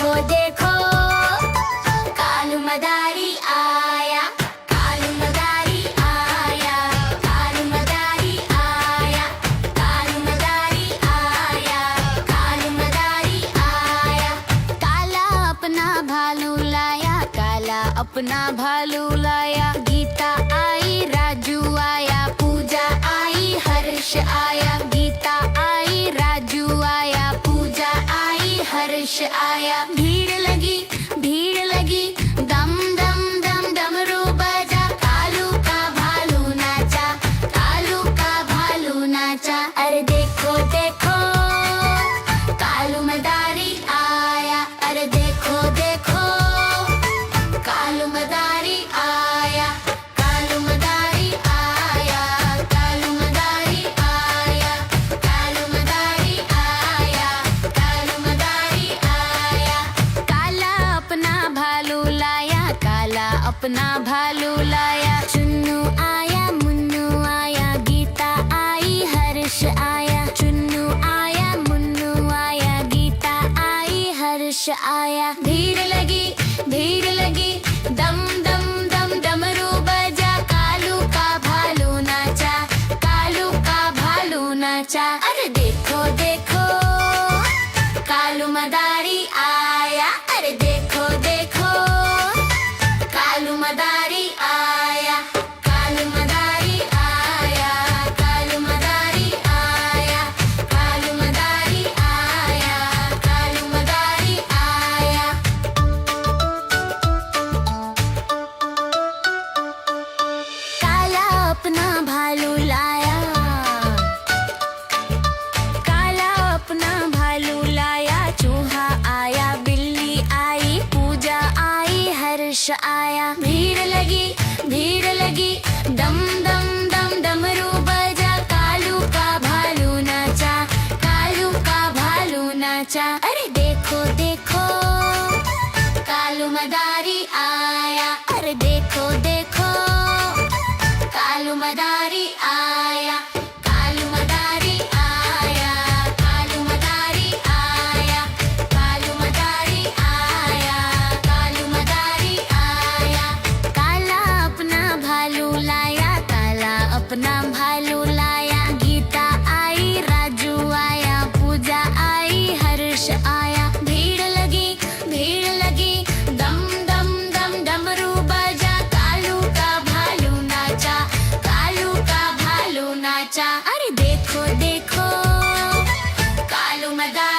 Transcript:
देखो देखो कालू मदारी आया, कालू मदारी आया, कालू मदारी आया, कालू मदारी आया, कालू मदारी आया। काला अपना भालू लाया, काला अपना भालू लाया। गीता आई, राजू आया, पूजा आई, हर्ष आया। गीता आई, राजू आया, पूजा आई, हर्ष आया। भीड़ लगी दम दम दम डमरू बजा। कालू का भालू नाचा, कालू का भालू नाचा। अरे देखो देखो कालू मदारी आया, अरे देखो देखो कालू मदारी आया, कालू मदारी आया, कालू मदारी आया, कालू मदारी आया, कालू मदारी आया। काला अपना भालू लाया, काला अपना भालू लाया। चुन्नू आया, मुन्नू आया, गीता आई, हर्ष आया। चुन्नू आया, मुन्नू आया, गीता आई, हर्ष आया। भीड़ लगी दम दम दम डमरू बजा। कालू का भालू नाचा, कालू का भालू नाचा। अरे देखो देखो कालू मदारी आया, अरे देखो देखो कालू मदारी आया, कालू मदारी आया, कालू मदारी आया, कालू मदारी आया, कालू मदारी आया। काला अपना भालू लाया, काला अपना भालू लाया। चूहा आया, बिल्ली आई, पूजा आई, हर्ष आया। भीड़ लगी दम दम दम डमरू बजा। कालू का भालू नाचा, कालू का भालू नाचा। अरे देखो देखो कालू मदारी आया, अरे देखो देखो कालू मदारी आया, कालू मदारी आया, कालू मदारी आया, कालू मदारी आया, कालू मदारी आया। काला अपना भालू लाया, काला अपना भालू लाया। गीता आई, राजू आया, पूजा आई, हर्ष आया। भीड़ लगी दम दम दम डमरू बजा। कालू का भालू नाचा, कालू का भालू नाचा। अरे देखो देखो कालू मदारी